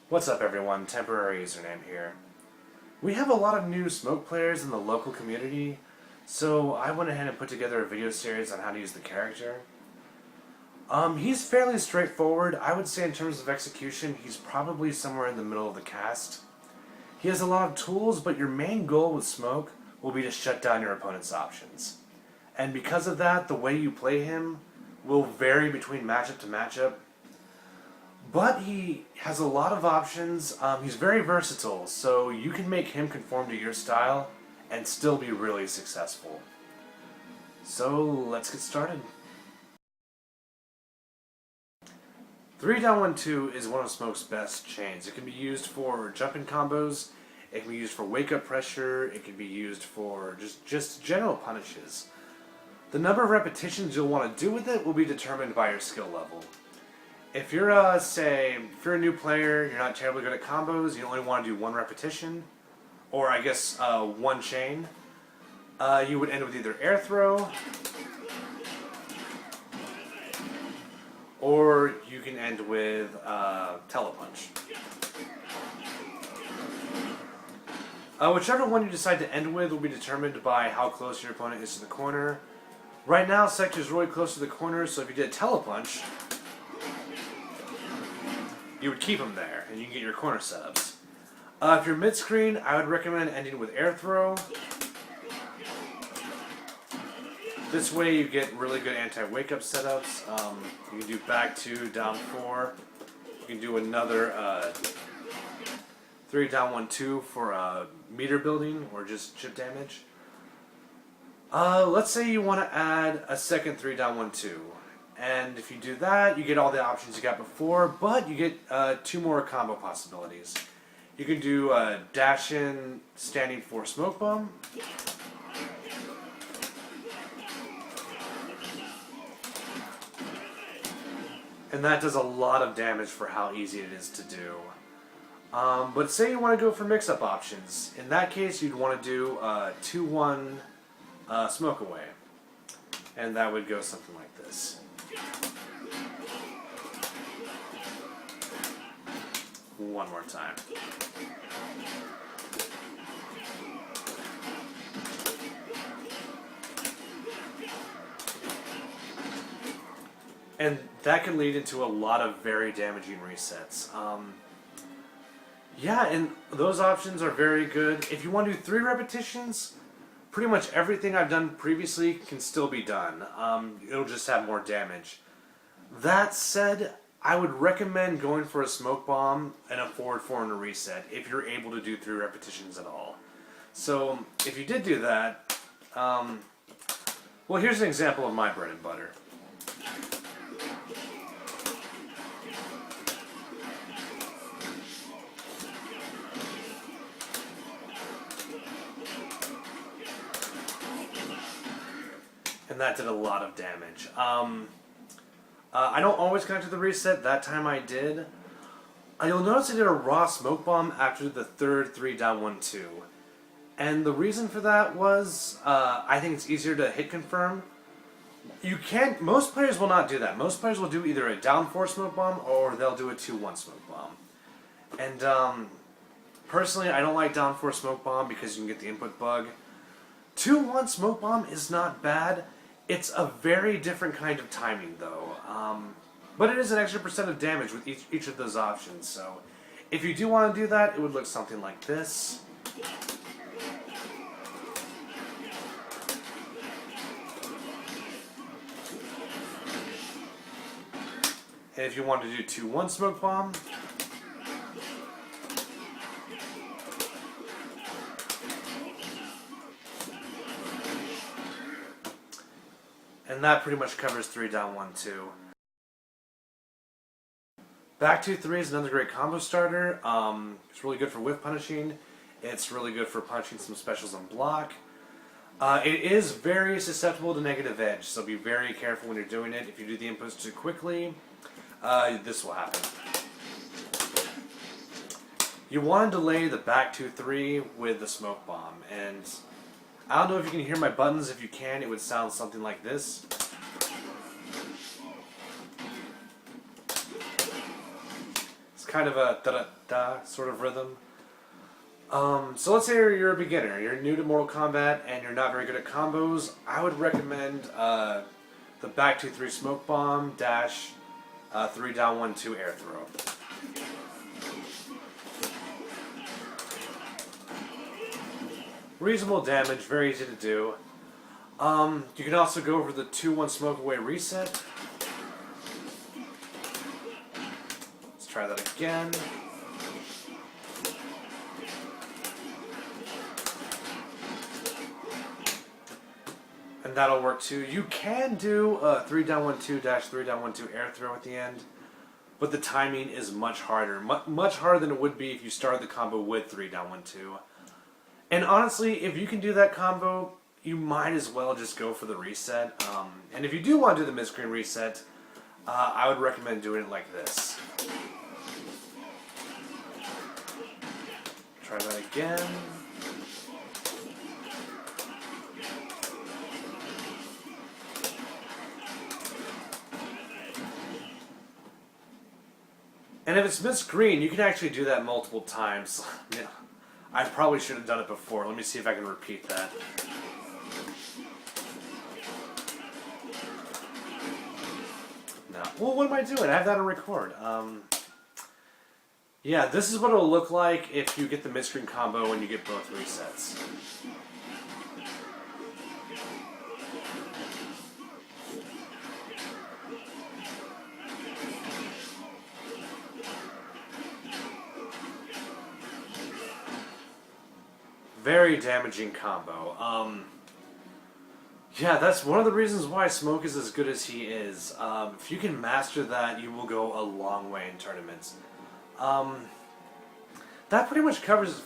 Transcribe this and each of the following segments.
What's up everyone, temporary username here. We have a lot of new smoke players in the local community, so I went ahead and put together a video series on how to use the character. He's fairly straightforward. I would say in terms of execution, he's probably somewhere in the middle of the cast. He has a lot of tools, but your main goal with smoke will be to shut down your opponent's options. And because of that, the way you play him will vary between matchup to matchup. But he has a lot of options. He's very versatile, so you can make him conform to your style and still be really successful. So let's get started. 3 down 1 2 is one of Smoke's best chains. It can be used for jumping combos, it can be used for wake up pressure, it can be used for just general punishes. The number of repetitions you'll want to do with it will be determined by your skill level. If you're if you're a new player, you're not terribly good at combos, you only want to do 1 repetition, or I guess 1 chain, you would end with either air throw, or you can end with Tele-punch. Whichever one you decide to end with will be determined by how close your opponent is to the corner. Right now, Sector's really close to the corner, so if you did Tele-punch, you would keep him there, and you can get your corner setups. If you're mid-screen, I would recommend ending with air throw. This way you get really good anti-wake-up setups. You can do back 2, down 4. You can do another 3 down 1 2 for meter building or just chip damage. Let's say you want to add a second 3 down 1 2. And if you do that, you get all the options you got before, but you get 2 more combo possibilities. You can do dash in standing for smoke bomb. And that does a lot of damage for how easy it is to do. But say you want to go for mix-up options. In that case, you'd want to do 2-1 smoke away. And that would go something like this. One more time. And that can lead into a lot of very damaging resets. Yeah, and those options are very good. If you want to do 3 repetitions, pretty much everything I've done previously can still be done. It'll just have more damage. That said, I would recommend going for a smoke bomb and a forward 4 and a reset if you're able to do 3 repetitions at all. So if you did do that, well, here's an example of my bread and butter. And that did a lot of damage. I don't always connect to the reset. That time I did. You'll notice I did a raw smoke bomb after the third 3 down 1 2. And the reason for that was I think it's easier to hit confirm. Most players will not do that. Most players will do either a down 4 smoke bomb or they'll do a 2-1 smoke bomb. And personally, I don't like down 4 smoke bomb because you can get the input bug. 2-1 smoke bomb is not bad. It's a very different kind of timing though. But it is an extra % of damage with each of those options. So if you do want to do that, it would look something like this. And if you want to do 2-1 smoke bomb, and that pretty much covers 3 down 1 2. Back 2 3 is another great combo starter. It's really good for whiff punishing. It's really good for punching some specials on block. It is very susceptible to negative edge, so be very careful when you're doing it. If you do the inputs too quickly, this will happen. You want to delay the back 2 3 with the smoke bomb, and I don't know if you can hear my buttons. If you can, it would sound something like this. kind of a da-da-da sort of rhythm. So let's say you're a beginner, you're new to Mortal Kombat, and you're not very good at combos. I would recommend the back 2-3 smoke bomb dash 3 down 1-2 air throw. Reasonable damage, very easy to do. You can also go over the 2-1 smoke away reset. Let's try that again. And that'll work too. You can do a 3 down 1-2 dash 3 down 1-2 air throw at the end, but the timing is much harder. Much harder than it would be if you started the combo with 3 down 1-2. And honestly, if you can do that combo, you might as well just go for the reset. And if you do want to do the mid-screen reset, I would recommend doing it like this. Try that again. And if it's mid-screen, you can actually do that multiple times. Yeah. I probably should have done it before. Let me see if I can repeat that. No. Well, what am I doing? I have that on record. Yeah, this is what it'll look like if you get the mid-screen combo and you get both resets. Very damaging combo. Yeah, that's one of the reasons why Smoke is as good as he is. If you can master that, you will go a long way in tournaments. That pretty much covers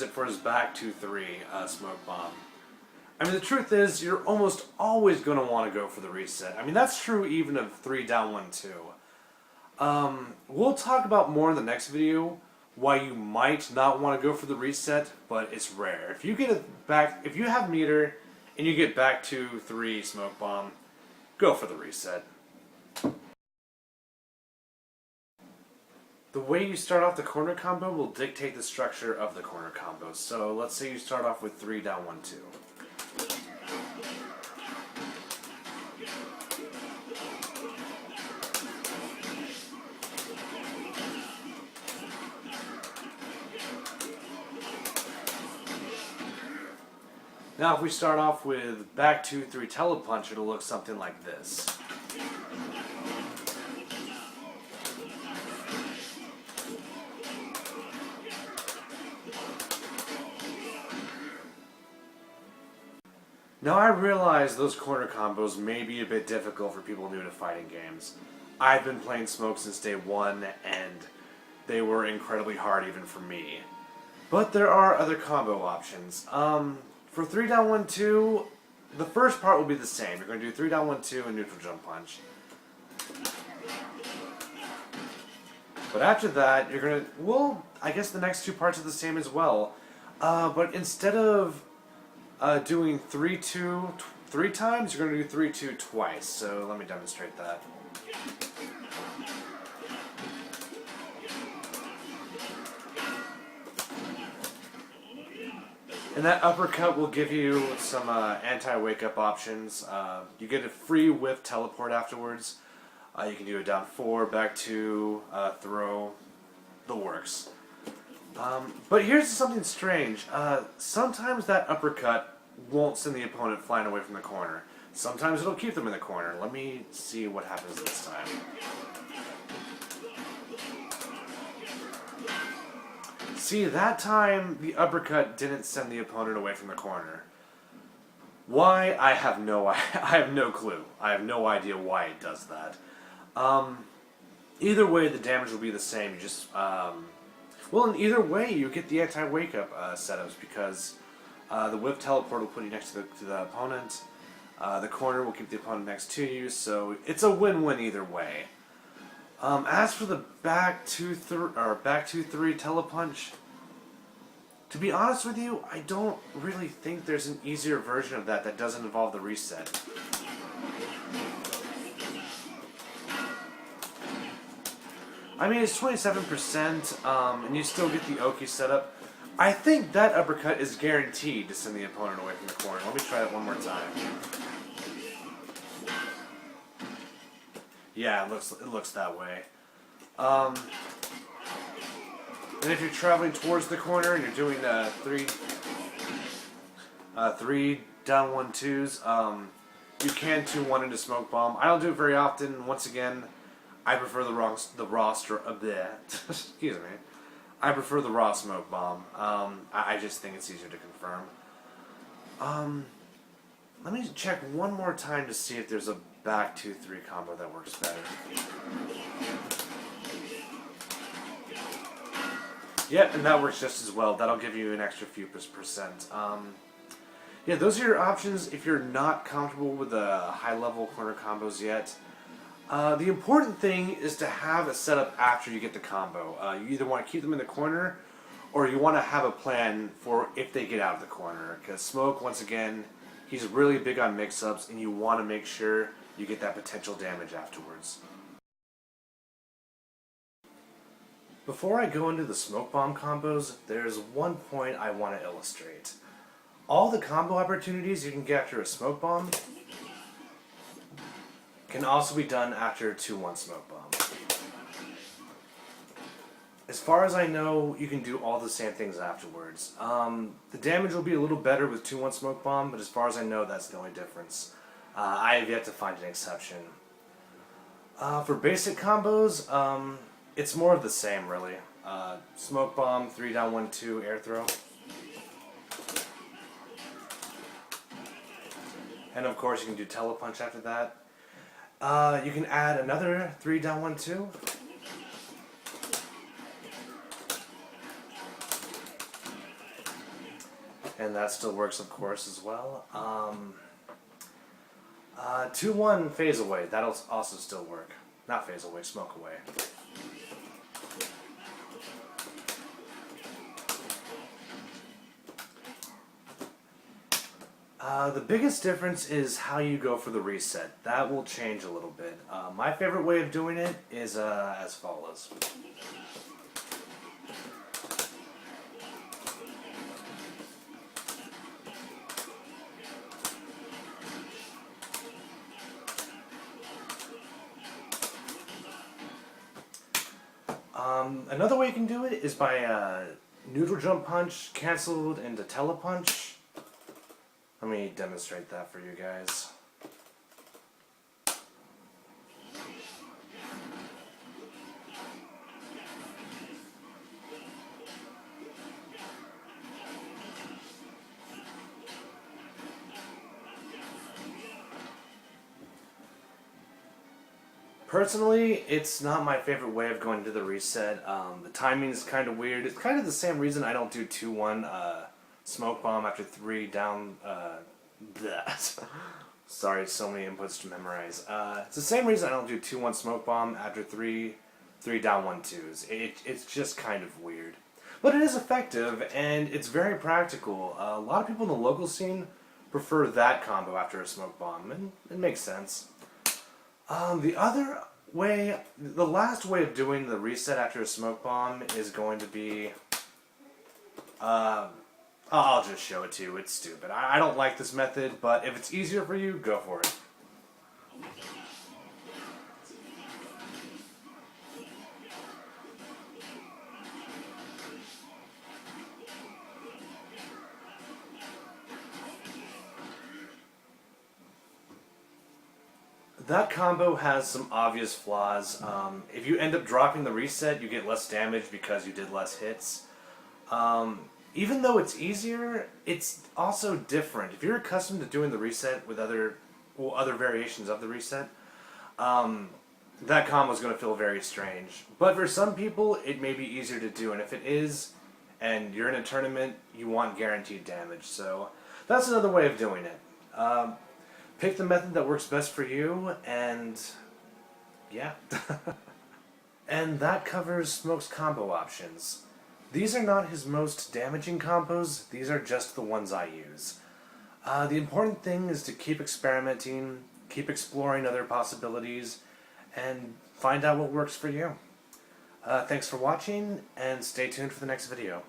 it for his back 2-3 Smoke Bomb. I mean, the truth is, you're almost always going to want to go for the reset. I mean, that's true even of 3 down 1-2. We'll talk about more in the next video why you might not want to go for the reset, but it's rare. If you get it back, if you have meter and you get back 2-3 Smoke Bomb, go for the reset. The way you start off the corner combo will dictate the structure of the corner combo. So let's say you start off with 3 down 1-2. Now if we start off with back 2-3 Tele-punch, it'll look something like this. Now I realize those corner combos may be a bit difficult for people new to fighting games. I've been playing Smoke since day one, and they were incredibly hard even for me. But there are other combo options. For 3 down 1-2, the first part will be the same. You're going to do 3 down 1-2 and neutral jump punch. But after that, you're going to, well, I guess the next two parts are the same as well. But instead of doing 3-2 3 times, you're going to do 3-2 twice. So let me demonstrate that. And that uppercut will give you some anti-wake-up options. You get a free whiff teleport afterwards. You can do a down 4, back 2, throw, the works. But here's something strange. Sometimes that uppercut won't send the opponent flying away from the corner. Sometimes it'll keep them in the corner. Let me see what happens this time. See, that time the uppercut didn't send the opponent away from the corner. Why? I have no clue. I have no idea why it does that. Either way, the damage will be the same. You just, well, in either way, you get the anti-wake-up setups because the whip teleport will put you next to the opponent. The corner will keep the opponent next to you, so it's a win-win either way. As for the back 2-3 Tele-punch, to be honest with you, I don't really think there's an easier version of that doesn't involve the reset. I mean, it's 27%, and you still get the Oki setup. I think that uppercut is guaranteed to send the opponent away from the corner. Let me try it one more time. Yeah, it looks that way. And if you're traveling towards the corner and you're doing three down 1-2s, you can 2-1 into smoke bomb. I don't do it very often. Once again, I prefer the roster of that. Excuse me. I prefer the raw smoke bomb. I just think it's easier to confirm. Let me check one more time to see if there's a back 2-3 combo that works better. Yeah, and that works just as well. That'll give you an extra few percent. Yeah, those are your options if you're not comfortable with the high-level corner combos yet. The important thing is to have a setup after you get the combo. You either want to keep them in the corner, or you want to have a plan for if they get out of the corner. Because Smoke, once again, he's really big on mix-ups, and you want to make sure you get that potential damage afterwards. Before I go into the Smoke Bomb combos, there's one point I want to illustrate. All the combo opportunities you can get after a Smoke Bomb can also be done after a 2-1 Smoke Bomb. As far as I know, you can do all the same things afterwards. The damage will be a little better with 2-1 Smoke Bomb, but as far as I know, that's the only difference. I have yet to find an exception. For basic combos, it's more of the same, really. Smoke Bomb, 3 down 1-2, air throw. And of course, you can do Tele-punch after that. You can add another 3 down 1-2. And that still works, of course, as well. 2-1 phase away. That'll also still work. Not phase away, smoke away. The biggest difference is how you go for the reset. That will change a little bit. My favorite way of doing it is as follows. Another way you can do it is by neutral jump punch canceled into Tele-punch. Let me demonstrate that for you guys. Personally, it's not my favorite way of going to the reset. The timing is kind of weird. It's kind of the same reason I don't do 2-1 Smoke Bomb after 3 down... Sorry, so many inputs to memorize. It's the same reason I don't do 2-1 Smoke Bomb after 3 down 1-2s. It's just kind of weird. But it is effective, and it's very practical. A lot of people in the local scene prefer that combo after a Smoke Bomb, and it makes sense. The other way, the last way of doing the reset after a Smoke Bomb is going to be, I'll just show it to you. It's stupid. I don't like this method, but if it's easier for you, go for it. That combo has some obvious flaws. If you end up dropping the reset, you get less damage because you did less hits. Even though it's easier, it's also different. If you're accustomed to doing the reset with other variations of the reset, that combo is going to feel very strange. But for some people, it may be easier to do. And if it is, and you're in a tournament, you want guaranteed damage. So that's another way of doing it. Pick the method that works best for you, and yeah. And that covers Smoke's combo options. These are not his most damaging combos, these are just the ones I use. The important thing is to keep experimenting, keep exploring other possibilities, and find out what works for you. Thanks for watching, and stay tuned for the next video.